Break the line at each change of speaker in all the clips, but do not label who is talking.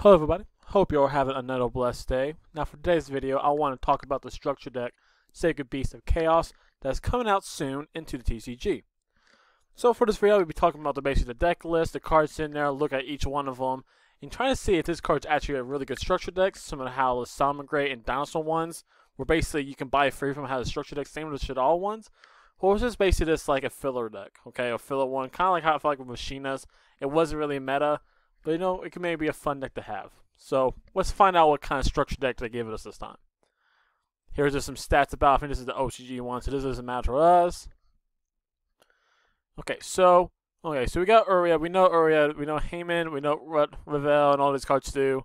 Hello everybody, hope you're all having another blessed day. Now for today's video, I want to talk about the structure deck, Sacred Beast of Chaos, that's coming out soon into the TCG. So for this video, we'll be talking about the deck list, the cards in there, look at each one of them, and trying to see if this card's actually a really good structure deck, similar to how the Salamangreat and Dinosaur ones, where basically you can buy it free from how the structure deck, same with the Shaddoll ones, or is this basically just like a filler deck, okay, a filler one, kind of like how I feel like with Machinas, it wasn't really meta, but you know, it can maybe be a fun deck to have. So let's find out what kind of structure deck they give us this time. Here's just some stats about. I think this is the OCG one, so this doesn't matter to us. Okay, so we got Uriah. We know Uriah. We know Heyman. We know what Ravel and all these cards do.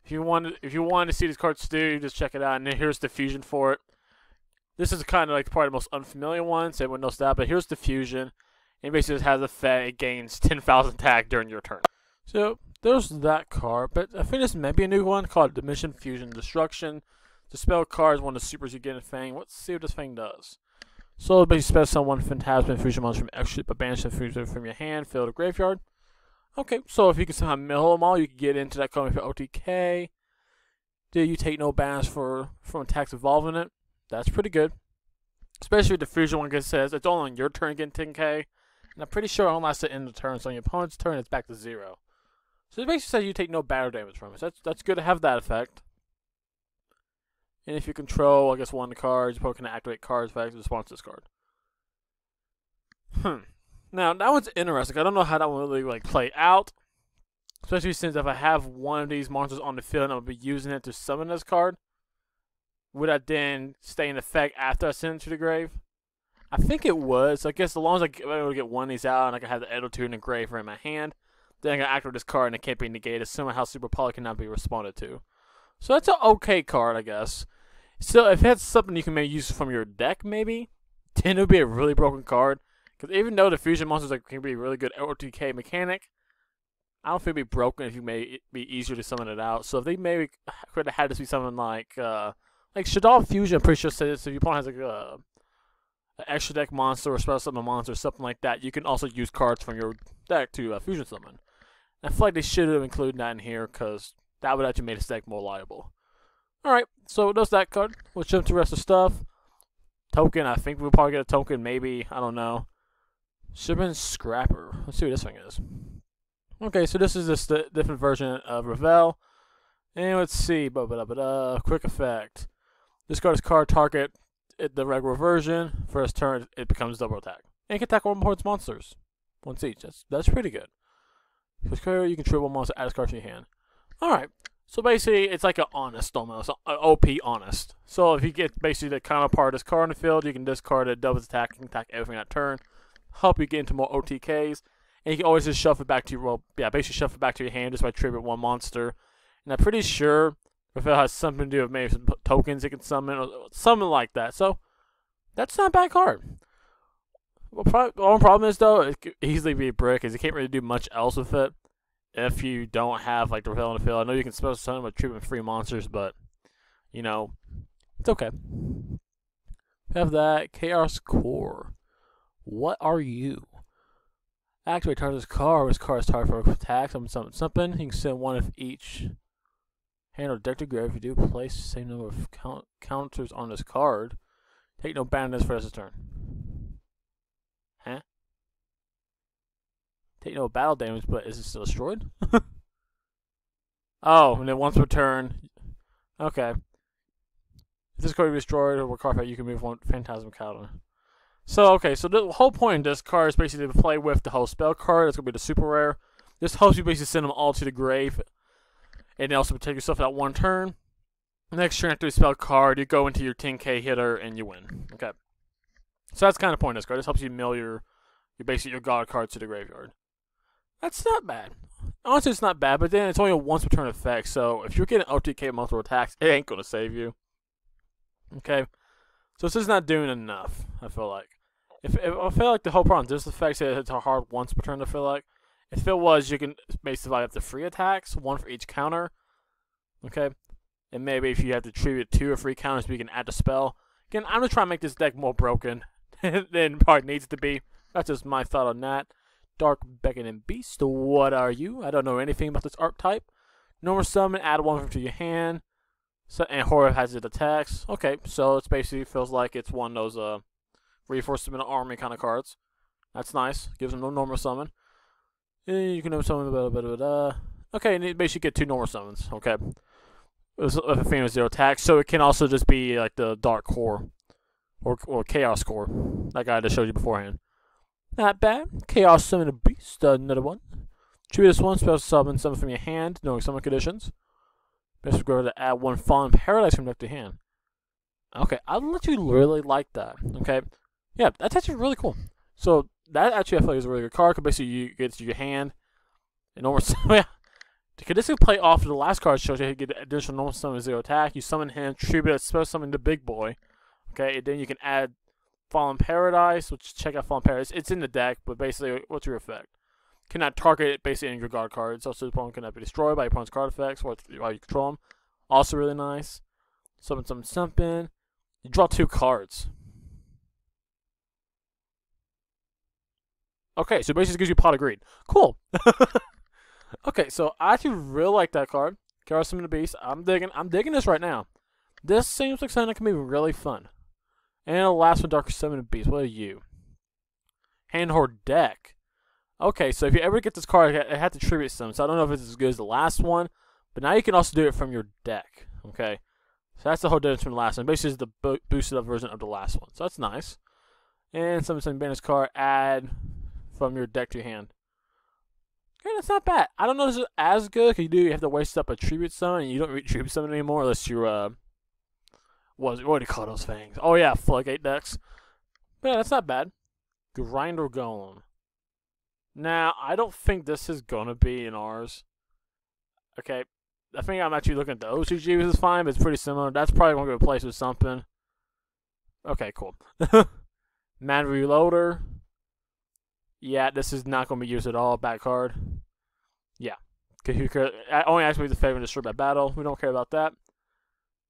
If you want to see these cards do, you just check it out. And then here's the fusion for it. This is kind of like probably the most unfamiliar one, so everyone knows that. But here's the fusion. And basically just has a effect. It gains 10,000 attack during your turn. So there's that card, but I think this may be a new one called Dimension Fusion Destruction. The spell card is one of the supers you get in Fang. Let's see what this thing does. So it basically spells someone Phantasm Fusion monster from extra, but banish the fusion from your hand, fill the graveyard. Okay, so if you can somehow mill them all, you can get into that card for OTK. Do you take no bans from attacks involving it? That's pretty good. Especially with the fusion one, because it says it's only on your turn getting 10k. And I'm pretty sure unless it ends the turn, so on your opponent's turn, it's back to 0. So it basically says you take no battle damage from it. So that's good to have that effect. And if you control, I guess, one of the cards, you can activate cards effects in response to this card. Now, that one's interesting. I don't know how that one will really play out. Especially since if I have one of these monsters on the field and I'll be using it to summon this card, would I then stay in effect after I send it to the grave? I think it would. So I guess as long as I'm able to get one of these out and I can have the Edeltude and the Graver in my hand, then I can activate this card and it can't be negated, similar to how Super Poly cannot be responded to. So that's an okay card, I guess. So if it's something you can maybe use from your deck, maybe, then it would be a really broken card. Because even though the fusion monsters can be a really good OTK mechanic, I don't think it'd be broken if you made it be easier to summon it out. So if they maybe could have had this be something like Shaddoll Fusion, I'm pretty sure says if your opponent has an extra deck monster or special summon monster or something like that, you can also use cards from your deck to fusion summon. I feel like they should have included that in here because that would actually make this deck more liable. Alright, so that's that card. Let's jump to the rest of the stuff. Token, I think we'll probably get a token, maybe, I don't know. Shipman Scrapper. Let's see what this thing is. Okay, so this is just a different version of Ravel. And let's see, quick effect. This card is card target the regular version. First turn, it becomes double attack. And you can attack one more monsters. Once each. That's pretty good. First card, you can trip one monster, add a card to your hand. Alright. So basically, it's like an honest almost. An OP honest. So if you get basically the counterpart of this card on the field, you can discard it, double attack, you can attack everything that turn. Help you get into more OTKs. And you can always just shuffle it back to your, basically shuffle it back to your hand just by triggering one monster. And I'm pretty sure Rafael has something to do with maybe some tokens it can summon or something like that. So that's not a bad card. Well, one problem is though, it could easily be a brick, is you can't really do much else with it if you don't have like the Rafael on the field. I know you can special summon with treatment free monsters, but you know, it's okay. Have that Chaos Core. What are you? Activate target this card. This card is target for attack. Something. You can send one of each hand or deck to grave. If you do, place the same number of counters on this card. Take no bandits for this turn. Huh? Take no battle damage, but is it still destroyed? Oh, and then once per turn. Okay. If this card is destroyed or card effect, you can move one Phantasm counter. So, okay, so the whole point of this card is basically to play with the whole spell card. That's going to be the super rare. This helps you basically send them all to the grave. And also protect yourself that one turn. Next turn after the spell card, you go into your 10k hitter and you win. Okay. So that's kind of the point of this card. This helps you mill your god cards to the graveyard. That's not bad. Honestly, it's not bad, but then it's only a once per turn effect. So if you're getting OTK multiple attacks, it ain't going to save you. Okay. So this is not doing enough, I feel like. I feel like the whole problem, this effect says it's a hard once per turn, I feel like. If it was, you can basically have the free attacks, one for each counter. Okay? And maybe if you have to tribute 2 or 3 counters, we can add the spell. Again, I'm just trying to make this deck more broken than it probably needs to be. That's just my thought on that. Dark Beckoning Beast, what are you? I don't know anything about this archetype. Normal summon, add one to your hand. So, and horror has it attacks. Okay, so it's basically feels like it's one of those reinforcement army kind of cards. That's nice. Gives them no normal summon. And you can normal summon. Okay, and you basically get 2 normal summons. Okay, with a famous 0 attack. So it can also just be like the Dark Core or Chaos Core, that guy I just showed you beforehand. Not bad. Chaos Summon a Beast. Another one. Choose this one. Special summon from your hand, knowing summon conditions. Best go to add 1 Fallen Paradise from deck to hand. Okay, I literally really like that. Okay, yeah, that's actually really cool. So that actually I feel like is a really good card. Cause basically you get to your hand, and normal summon. Because this can play off of the last card shows you get additional normal summon 0 attack. You summon him, tribute it, special summon the big boy. Okay, and then you can add Fallen Paradise, which check out Fallen Paradise. It's in the deck, but basically, what's your effect? Cannot target it basically in your guard cards. Also, the opponent cannot be destroyed by your opponent's card effects while you control them. Also, really nice. Something. You draw 2 cards. Okay, so basically it gives you Pot of Greed. Cool. Okay, so I actually really like that card. Chaos Summon the Beast. I'm digging this right now. This seems like something that can be really fun. And the last one, Dark Summon the Beast. What are you? Hand or deck. Okay, so if you ever get this card, it had to tribute some. So I don't know if it's as good as the last one, but now you can also do it from your deck. Okay, so that's the whole difference from the last one. Basically, it's the boosted up version of the last one. So that's nice. And something ban this card, add from your deck to your hand. Okay, that's not bad. I don't know if this is as good because you have to waste up a tribute summon, and you don't tribute summon anymore unless you're what do you call those things? Oh yeah, Floodgate decks. But yeah, that's not bad. Grinder Golem. Now, I don't think this is gonna be in ours. Okay, I think I'm actually looking at the OCG, which is fine, but it's pretty similar. That's probably gonna be replaced with something. Okay, cool. Man Reloader. Yeah, this is not gonna be used at all. Back card. Yeah, only actually the favor to destroy by battle. We don't care about that.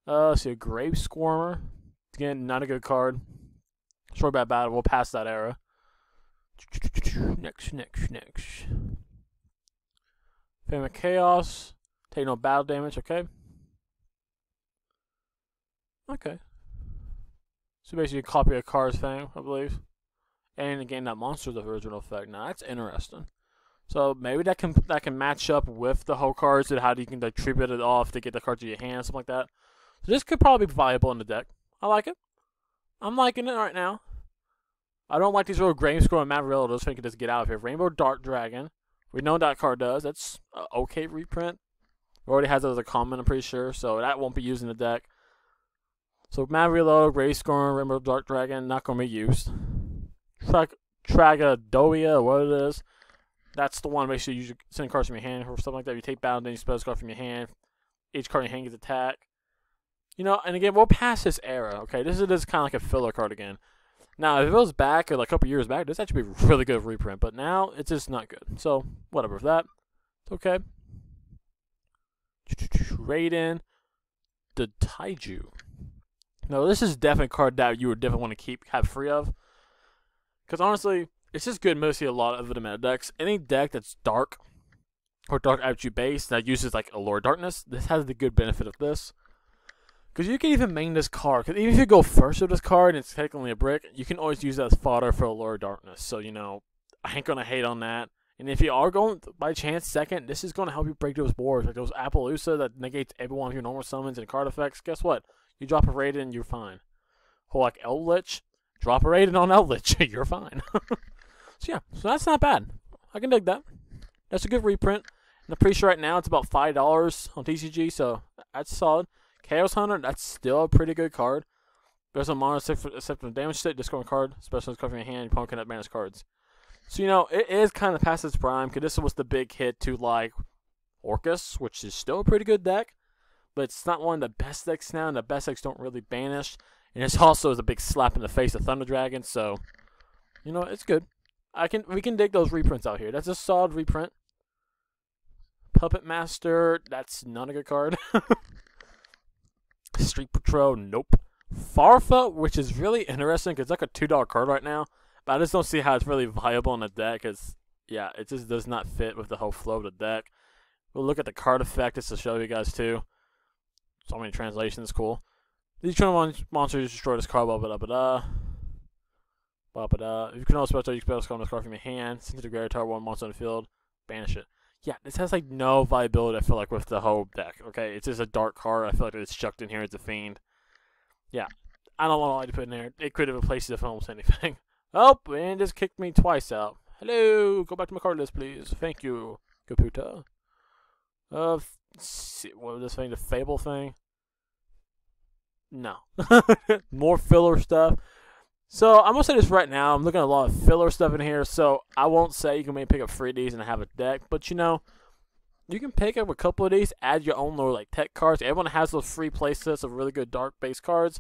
Let's see, a Grave Squirmer. Again, not a good card. Destroy by battle. We'll pass that era. Next. Famine Chaos. Take no battle damage, okay? Okay. So basically copy a card's thing, I believe. And again, that monster's the original effect. Now that's interesting. So maybe that can match up with the whole cards and how you can like tribute it off to get the card to your hand, something like that. So this could probably be viable in the deck. I like it. I'm liking it right now. I don't like these little Grave Scroll and Maverick. Those things can just get out of here. Rainbow Dark Dragon. We know that card does. That's an okay reprint. It already has it as a common, I'm pretty sure. So that won't be used in the deck. So Maverick, Grave Scroll, Rainbow Dark Dragon, not going to be used. Tragadoia, what it is. That's the one basically you send cards from your hand or something like that. You take battle, then you spell this card from your hand. Each card in your hand gets attack. You know, and again, we'll pass this era, okay? This is kind of like a filler card again. Now, if it was back, or like a couple years back, this actually be a really good reprint. But now, it's just not good. So, whatever with that. Okay. Raiden. The Taiju. Now, this is definitely a card that you would definitely want to have free of. Because honestly, it's just good mostly a lot of the meta decks. Any deck that's dark, or dark attribute based, that uses like Allure Darkness, this has the good benefit of this. Because you can even main this card. Because even if you go first with this card and it's technically a brick, you can always use that as fodder for Allure Darkness. So, you know, I ain't going to hate on that. And if you are going, by chance, second, this is going to help you break those boards. Like those Appaloosa that negates every one of your normal summons and card effects. Guess what? You drop a Raiden and you're fine. Whole like Eldritch, drop a Raiden on Eldritch, you're fine. So yeah, so that's not bad. I can dig that. That's a good reprint. And I'm pretty sure right now it's about $5 on TCG, so that's solid. Chaos Hunter, that's still a pretty good card. There's a mono except for damage state, discard card, special card from your hand, your opponent cannot manage cards. So, you know, it is kind of past its prime, because this was the big hit to, like, Orcus, which is still a pretty good deck, but it's not one of the best decks now, and the best decks don't really banish. And it's also a big slap in the face of Thunder Dragon, so, you know, it's good. We can dig those reprints out here. That's a solid reprint. Puppet Master, that's not a good card. Street Patrol, nope. Farfa, which is really interesting because it's like a $2 card right now, but I just don't see how it's really viable in the deck because, yeah, it just does not fit with the whole flow of the deck. We'll look at the card effect just to show you guys too. So many translations, cool. These turn monsters destroy this card, blah blah blah blah. Blah blah blah. If you can also spell, you can spell this card from your hand. Send it to graveyard, target one monster on the field, banish it. Yeah, this has like no viability, I feel like, with the whole deck. Okay, it's just a dark card. I feel like it's chucked in here as a fiend. Yeah, I don't want to put in there. It could have replaced it for almost anything. Oh, and just kicked me twice out. Hello, go back to my card list, please. Thank you, computer. What was this thing? The Fable thing? No. More filler stuff. So, I'm going to say this right now. I'm looking at a lot of filler stuff in here, so I won't say you can maybe pick up 3 of these and have a deck. But, you know, you can pick up a couple of these, add your own little, like, tech cards. Everyone has those free playsets of really good dark-based cards,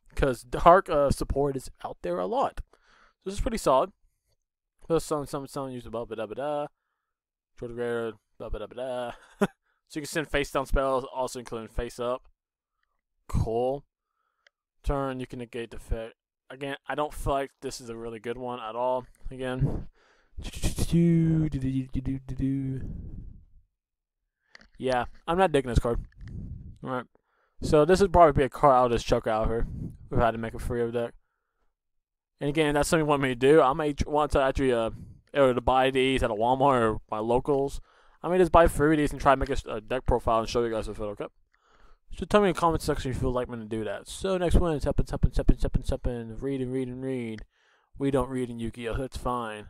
because dark support is out there a lot. So, this is pretty solid. Some use the blah, blah, blah, blah. Short of rare, blah, blah, blah, blah. So, you can send face-down spells, also including face-up. Cool. Turn, you can negate the effect. Again, I don't feel like this is a really good one at all. Again. Yeah, I'm not digging this card. Alright. So this would probably be a card I'll just chuck out here if I had to make a free of deck. And again, that's something you want me to do. I may want to actually either to buy these at a Walmart or my locals. I may just buy 3 of these and try to make a deck profile and show you guys if it okay. So tell me in the comment section if you feel like me to do that. So next one is happen. Read. We don't read in Yu-Gi-Oh! That's fine.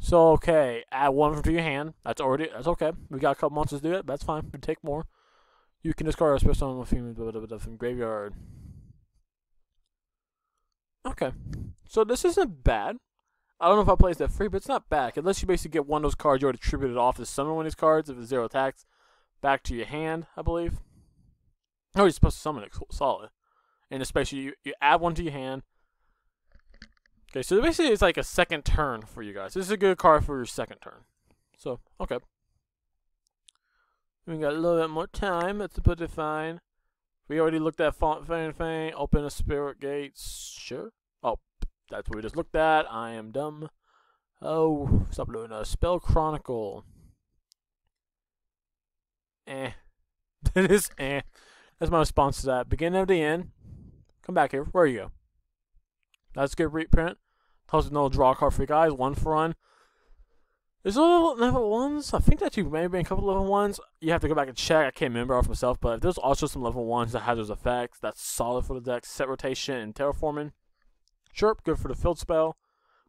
So okay, add 1 to your hand. That's okay. We got a couple monsters to do it. That's fine. We take more. You can discard a special from graveyard. Okay. So this isn't bad. I don't know if I play that free, but it's not bad. Unless you basically get one of those cards you already attributed off to summon one of these cards if it's 0 attacks back to your hand, I believe. Oh, you're supposed to summon it. Solid. And especially, you add 1 to your hand. Okay, so basically it's like a second turn for you guys. This is a good card for your second turn. So, okay. We got a little bit more time. That's pretty fine. We already looked at Font Fang. Open a Spirit Gate. Sure. Oh, that's what we just looked at. I am dumb. Oh, stop doing a Spell Chronicle. It is That's my response to that. Beginning of the end. Come back here. Where you go? That's a good reprint. Tells you no draw card for you guys. 1 for 1. There's a little level 1s. I think that you maybe a couple level 1s. You have to go back and check. I can't remember off myself. But there's also some level 1s that have those effects. That's solid for the deck. Set rotation and terraforming. Sure. Good for the field spell.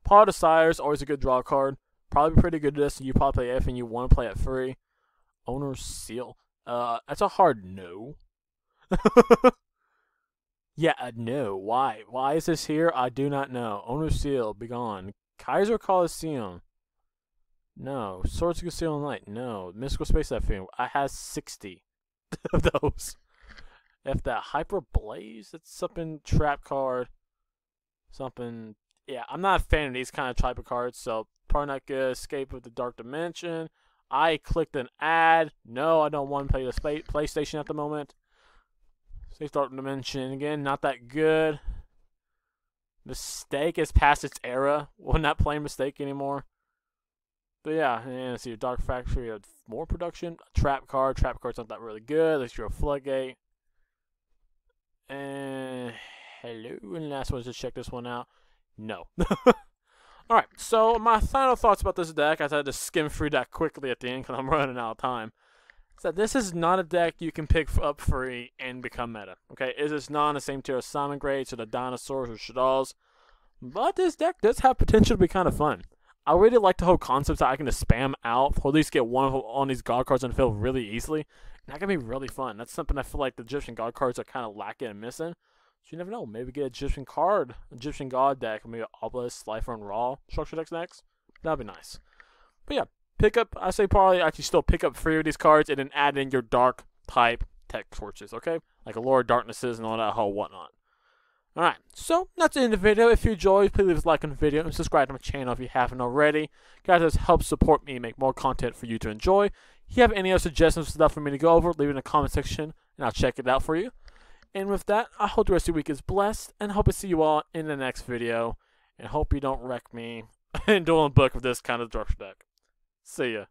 Paw of the Sires. Always a good draw card. Probably pretty good at this. You probably play everything you want to play at free. Owner's Seal. That's a hard no. Yeah, no. Why? Why is this here? I do not know. Owner's Seal, be gone. Kaiser Coliseum. No. Swords of Conceal Light. No. Mystical Space that thing. I have 60 of those. If that Hyper Blaze, it's something trap card. Something. Yeah, I'm not a fan of these kind of type of cards, so probably not good. Escape of the Dark Dimension. I clicked an ad. No, I don't want to play the PlayStation at the moment. Safe Dark Dimension again, not that good. Mistake is past its era. We're not playing Mistake anymore. But yeah, and see, Dark Factory had more production. Trap card. Trap card's not that really good. Let's go Floodgate. And hello. And last one is to check this one out. No. Alright, so my final thoughts about this deck, I had to skim through that quickly at the end because I'm running out of time. So this is not a deck you can pick up free and become meta. Okay, it is not on the same tier as Salmon Grades or the Dinosaurs or Shaddolls. But this deck does have potential to be kind of fun. I really like the whole concept that I can just spam out, or at least get one on these God cards on the field really easily. And that can be really fun. That's something I feel like the Egyptian God cards are kind of lacking and missing. So you never know. Maybe get an Egyptian card, Egyptian God deck, maybe Obelisk, Lifer, and Raw structure decks next. That'd be nice. But yeah, pick up, I say probably actually still pick up 3 of these cards and then add in your dark type tech torches, okay? Like Allure Darknesses and all that whole whatnot. Alright, so that's the end of the video. If you enjoyed, please leave a like on the video and subscribe to my channel if you haven't already. Guys, this helps support me make more content for you to enjoy. If you have any other suggestions for stuff for me to go over, leave it in the comment section and I'll check it out for you. And with that, I hope the rest of your week is blessed and hope to see you all in the next video. And hope you don't wreck me and doing a book of this kind of structure deck. See ya.